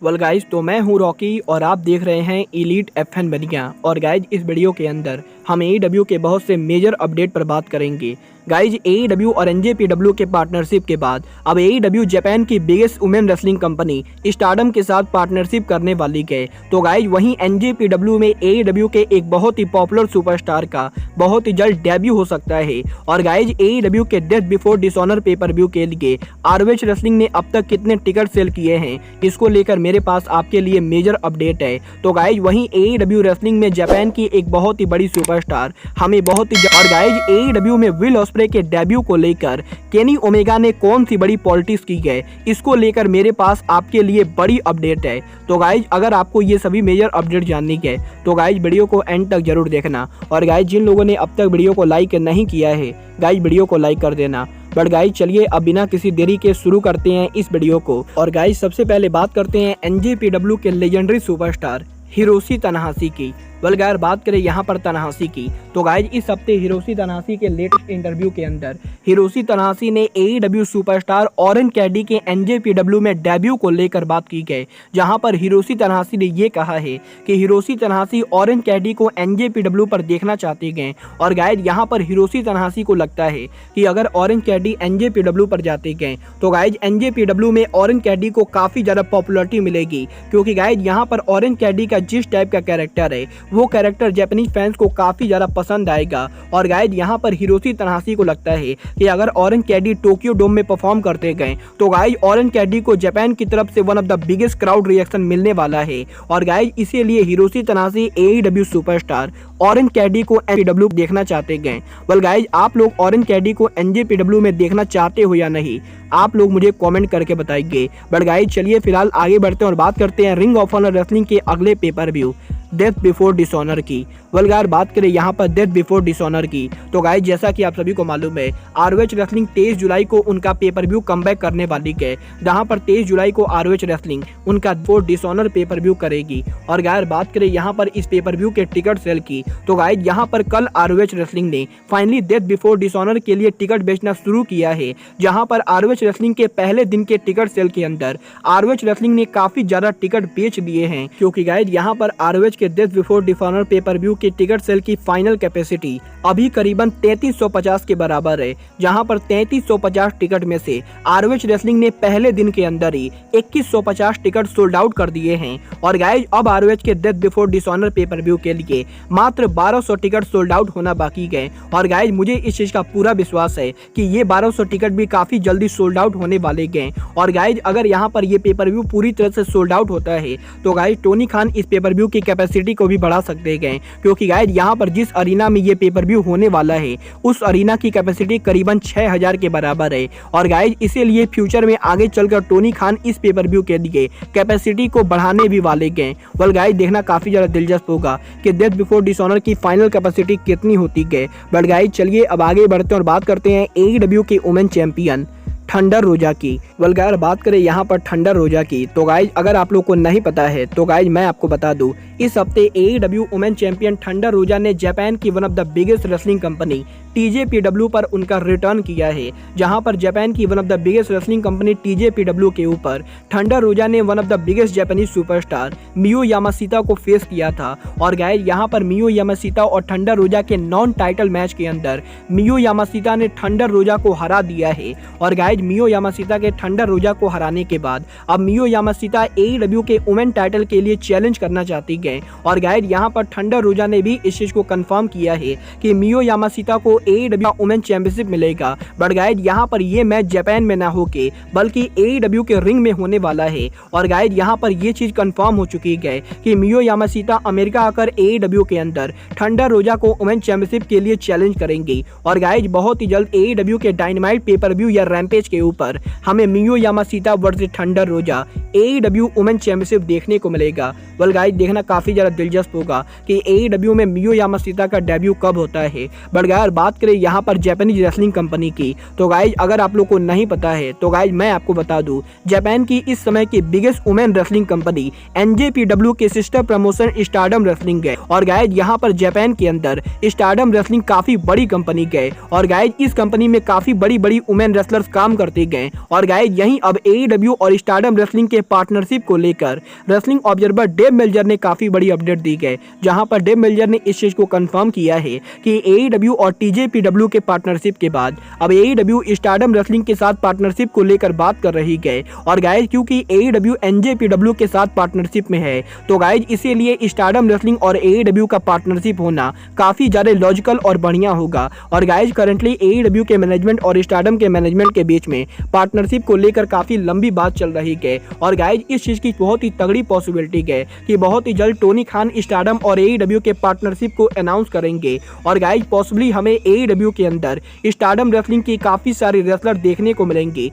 Well guys, तो मैं हूँ रॉकी और आप देख रहे हैं एलीट एफएन बनिया। और गाइज, इस वीडियो के अंदर हम एईडब्ल्यू के बहुत से मेजर अपडेट पर बात करेंगे। गाइज, एईडब्ल्यू और एनजेपीडब्ल्यू के पार्टनरशिप के बाद अब एईडब्ल्यू जापान की biggest women wrestling company stardom के साथ पार्टनरशिप करने वाली है। तो गाइज, वहीं एनजेपीडब्ल्यू में एईडब्ल्यू के एक बहुत ही पॉपुलर सुपरस्टार का बहुत ही जल्द डेब्यू हो सकता है। और गाइज, एईडब्ल्यू के death before dishonour pay per view के लिए आरओएच रेसलिंग ने अब तक कितने टिकट सेल किए हैं, इसको लेकर मेरे पास आपके लिए मेजर अपडेट है। तो गाइज, वहीं एईडब्ल्यू रेसलिंग में जापान की एक बहुत ही बड़ी सुपरस्टार हमें बहुत ही और गाइज, एईडब्ल्यू में विल ऑस्प्रे के डेब्यू को लेकर केनी ओमेगा ने कौन सी बड़ी पॉलिटिक्स की है, इसको लेकर मेरे पास आपके लिए बड़ी अपडेट है। तो गाइज, अगर आपको ये सभी मेजर अपडेट जाननी है तो गाइज वीडियो को एंड तक जरूर देखना। और गाइज, जिन लोगों ने अब तक वीडियो को लाइक नहीं किया है गाइज, वीडियो को लाइक कर देना। बट गाइज, चलिए अब बिना किसी देरी के शुरू करते हैं इस वीडियो को। और गाइज, सबसे पहले बात करते हैं एनजेपीडब्ल्यू के लेजेंडरी सुपरस्टार हिरोशी तनाहाशी की। वेल गाइस, बात करें यहाँ पर तनाहाशी की तो गाइज, इस हफ्ते हिरोशी तनाहाशी के लेटेस्ट इंटरव्यू के अंदर हिरोशी तनाहाशी ने एईडब्ल्यू सुपरस्टार ऑरेंज कैडी के एनजेपीडब्ल्यू में डेब्यू को लेकर बात की है, जहां पर हिरोशी तनाहाशी ने ये कहा है कि हिरोशी तनाहाशी ऑरेंज कैडी को एनजेपीडब्ल्यू पर देखना चाहते हैं। और गाइज, यहाँ पर हिरोशी तनाहाशी को लगता है कि अगर ऑरेंज कैडी एनजेपीडब्ल्यू पर जाते हैं तो गाइज, एनजेपीडब्ल्यू में ऑरेंज कैडी को काफी ज्यादा पॉपुलरिटी मिलेगी, क्योंकि गाइज यहाँ पर ऑरेंज कैडी का जिस टाइप का कैरेक्टर है वो कैरेक्टर जापानीज फैंस को काफी ज्यादा पसंद आएगा। और गाइज, यहाँ पर हिरोशी तनाहाशी को लगता है कि अगर ऑरेंज कैडी टोक्यो डोम में परफॉर्म करते गए तो गाइज, ऑरेंज कैडी को जापान की तरफ से one of the biggest crowd reaction मिलने वाला है। और गाइज, इसीलिए हिरोशी तनाहाशी एईडब्ल्यू सुपरस्टार ऑरेंज कैडी को एनजेपीडब्ल्यू देखना चाहते गए। वेल गाइज, आप लोग ऑरेंज कैडी को एनजेपीडब्ल्यू में देखना चाहते हो या नहीं, आप लोग मुझे कमेंट करके बताइए। बट गाइज, चलिए फिलहाल आगे बढ़ते हैं और बात करते हैं रिंग ऑफ ऑनर रेसलिंग के अगले pay per view death before dishonour की। वेल गाइस, बात करें यहाँ पर डेथ बिफोर डिसऑनर की तो गाइस, जैसा कि आप सभी को मालूम है, आरओएच रेसलिंग 23 जुलाई को उनका पेपर व्यू कमबैक करने वाली है, जहां पर 23 जुलाई को आरओएच रेसलिंग उनका बिफोर डिसऑनर पेपर व्यू करेगी। और गाइस, बात करें यहाँ पर इस पेपर व्यू के टिकट सेल की तो गाइस, यहाँ पर कल आरओएच रेसलिंग ने फाइनली डेथ बिफोर डिसऑनर के लिए टिकट बेचना शुरू किया है, जहां पर आरओएच रेसलिंग के पहले दिन के टिकट सेल के अंदर आरओएच रेसलिंग ने काफी ज्यादा टिकट बेच दिए हैं, क्योंकि गाइस, यहाँ पर आरओएच के death before dishonour pay per view के टिकट सेल की फाइनल कैपेसिटी अभी करीबन 3350 के बराबर है, जहां पर 3350 टिकट में से आरओएच रेसलिंग ने पहले दिन के अंदर ही 2150 टिकट सोल्ड आउट कर दिए हैं। और गाइज, अब आरओएच के death before dishonour pay per view के लिए मात्र 1200 टिकट सोल्ड आउट होना बाकी है। और गाइज, मुझे इस चीज का पूरा विश्वास है कि ये 1200 टिकट भी काफी जल्दी सोल्ड आउट होने वाले हैं। और गाइज, अगर यहाँ पर ये पेपर व्यू पूरी तरह से सोल्ड आउट होता है तो गाइज, टोनी खान इस पेपर व्यू की कैपेसिटी को भी बढ़ा सकते हैं, क्योंकि गाइज, यहाँ पर जिस अरीना में ये पेपर व्यू होने वाला है उस अरीना की कैपेसिटी करीबन 6000 के बराबर है। और गाइज, इसीलिए फ्यूचर में आगे चलकर टोनी खान इस पेपर व्यू के लिए कैपेसिटी को बढ़ाने भी वाले हैं। वेल गाइज, देखना काफी ज्यादा दिलचस्प होगा कि डेथ बिफोर डिसऑनर की फाइनल कैपेसिटी कितनी होती है। बट गाइज, चलिए अब आगे बढ़ते हैं और बात करते हैं एईडब्ल्यू के वुमेन चैंपियन थंडर रोजा की। वेल गाइस, बात करें यहाँ पर थंडर रोजा की तो गाइज, अगर आप लोग को नहीं पता है तो गाइज मैं आपको बता दूं, इस हफ्ते AEW women champion thunder Rosa ने जापान की one of the biggest wrestling company TJPW पर उनका रिटर्न किया है, जहां पर जापान की one of the biggest wrestling company TJPW के ऊपर थंडर रोजा ने one of the biggest Japanese superstar Miyu Yamashita को फेस किया था। और गाइज, यहाँ पर मियो यामाशीता और थंडर रोजा के नॉन टाइटल मैच के अंदर मियो यामाशीता ने थंडर रोजा को हरा दिया है। और गाइज, मियो यामाशीता के थंडर रोजा को हराने के बाद अब मियो यामाशीता एईडब्ल्यू के वुमेन टाइटल के लिए चैलेंज करना चाहती है। और गाइज, यहाँ पर थंडर रोजा ने भी इस चीज को कंफर्म किया है कि मियो यामाशीता को एईडब्ल्यू वुमेन चैंपियनशिप मिलेगा। बट गाइज, यहाँ पर ये मैच जापान में ना होके बल्कि एईडब्ल्यू के रिंग में होने वाला है। और गाइज, यहाँ पर ये चीज कंफर्म हो चुकी है कि मियो यामाशीता अमेरिका आकर एईडब्ल्यू के अंदर थंडर रोजा को वुमेन चैंपियनशिप के लिए चैलेंज करेंगी। और गाइज, बहुत ही जल्द एईडब्ल्यू के डायनामाइट पेपर व्यू या रैम्पेज के ऊपर हमें मियो यामाशीता वर्सेस थंडर रोजा एईडब्ल्यू वुमेन चैंपियनशिप देखने को मिलेगा। वेल गाइज, देखना काफी ज्यादा दिलचस्प होगा कि एईडब्ल्यू में मियो यामाशीता का डेब्यू कब होता है। बट गाइज, बात करें यहाँ पर जापानीज रेसलिंग कंपनी की तो गाइज, अगर आप लोग को नहीं पता है तो गाइज मैं आपको बता दूं, जापान की इस समय की biggest women wrestling company NJPW के सिस्टर प्रमोशन स्टारडम रेसलिंग है। और गाइज, यहाँ पर जापान के अंदर स्टारडम रेसलिंग काफी बड़ी कंपनी है। और गाइज, इस कंपनी में काफी बड़ी बड़ी वुमेन रेसलर्स काम करते गए। और गाइज, गाइज यहीं अब AEW और स्टारडम रेसलिंग के पार्टनरशिप को लेकर रेसलिंग ऑब्जर्वर डेव मेल्जर ने काफी बड़ी अपडेट दी है, जहां पर डेव मेल्जर ने इस चीज को कंफर्म किया है कि AEW और TJPW के पार्टनरशिप के बाद अब AEW स्टारडम रेसलिंग के साथ पार्टनरशिप को लेकर बात कर रही है। और गाइज क्योंकि AEW NJPW के साथ पार्टनरशिप में है, तो गाइज इसीलिए स्टारडम रेसलिंग और AEW का पार्टनरशिप होना काफी ज्यादा लॉजिकल और बढ़िया होगा। और गाइज करंटली AEW के मैनेजमेंट और स्टारडम के मैनेजमेंट के बीच में पार्टनरशिप को लेकर काफी लंबी बात चल रही है। और गाइज इस चीज की बहुत ही तगड़ी पॉसिबिलिटी है कि बहुत ही जल्द टोनी खान स्टारडम और AEW के पार्टनरशिप को अनाउंस करेंगे। और गाइज पॉसिबली हमें AEW के अंदर स्टारडम रेसलिंग की काफी सारी रेसलर देखने को मिलेंगी।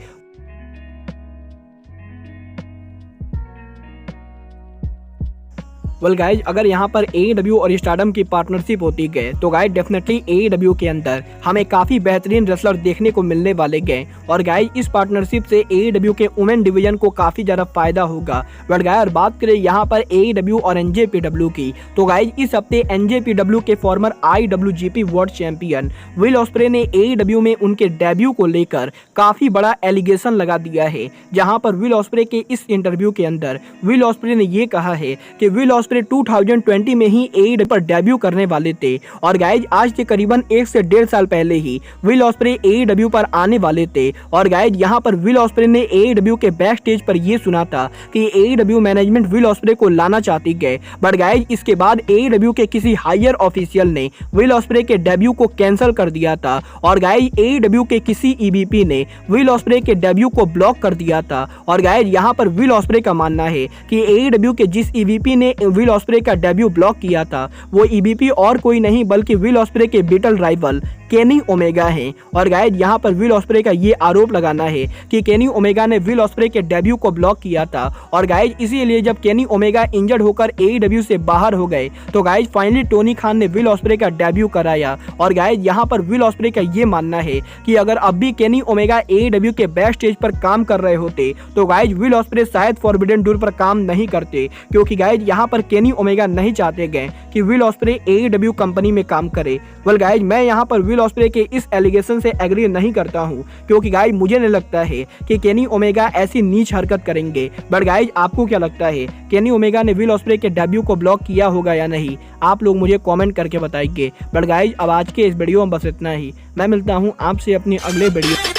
वेल गाइज अगर यहाँ पर AEW और स्टारडम की पार्टनरशिप होती है तो गाइज डेफिनेटली AEW के अंदर हमें काफी बेहतरीन रेसलर देखने को मिलने वाले गए। और गाइज इस पार्टनरशिप से AEW के वुमेन डिवीजन को काफी ज्यादा फायदा होगा। बट गाइज बात करें यहाँ पर AEW और NJPW की, तो गाइज इस हफ्ते NJPW के farmer IWGP world champion will osprey ने AEW में उनके डेब्यू को लेकर काफी बड़ा एलिगेशन लगा दिया है। जहाँ पर विल ऑस्प्रे के इस इंटरव्यू के अंदर विल ऑस्प्रे ने ये कहा है कि विल ऑस्प्रे 2020 में ही AEW पर डेब्यू करने वाले थे। और गाइज आज से करीबन 1 से 1.5 साल पहले ही विल ऑस्प्रे AEW पर आने वाले थे। और गाइज यहाँ पर विल ऑस्प्रे ने AEW के बैक स्टेज पर यह सुना था कि AEW मैनेजमेंट विल ऑस्प्रे को लाना चाहती है। बट गाइज इसके बाद AEW के किसी हायर ऑफिशियल ने विल ऑस्प्रे के डेब्यू को कैंसिल कर दिया था। और गाइज AEW के किसी EVP ने विल ऑस्प्रे के डेब्यू को ब्लॉक कर दिया था। और गाइज यहाँ पर विल ऑस्प्रे का मानना है कि AEW के जिस EVP ने विल ऑस्प्रे का डेब्यू ब्लॉक किया था वो EVP और कोई नहीं बल्कि विल ऑस्प्रे के बिटल राइवल केनी ओमेगा हैं। और गाइज यहाँ पर विल ऑस्प्रे का ये आरोप लगाना है कि केनी ओमेगा ने विल ऑस्प्रे के डेब्यू को ब्लॉक किया था। और गाइज इसीलिए जब केनी ओमेगा इंजर्ड होकर AEW से बाहर हो गए तो गाइज फाइनली टोनी खान ने विल ऑस्प्रे का डेब्यू कराया। और गाइज यहाँ पर विल ऑस्प्रे का ये मानना है कि अगर अब भी केनी ओमेगा AEW के बैक स्टेज पर काम कर रहे होते तो गाइज विल ऑस्प्रे शायद फॉरबिडन डोर पर काम नहीं करते, क्योंकि गाइज यहाँ पर केनी ओमेगा नहीं चाहते गए कि विल ऑस्प्रे AEW कंपनी में काम करे। वेल गाइज मैं यहाँ पर विल ऑस्प्रे के इस एलिगेशन से एग्री नहीं करता हूँ, क्योंकि गाइज मुझे नहीं लगता है कि केनी ओमेगा ऐसी नीच हरकत करेंगे। बट गाइज आपको क्या लगता है, केनी ओमेगा ने विल ऑस्प्रे के डेब्यू को ब्लॉक किया होगा या नहीं? आप लोग मुझे कमेंट करके बताइए। बट गाइज अब आज के इस वीडियो में बस इतना ही। मैं मिलता हूँ आपसे अपनी अगले वीडियो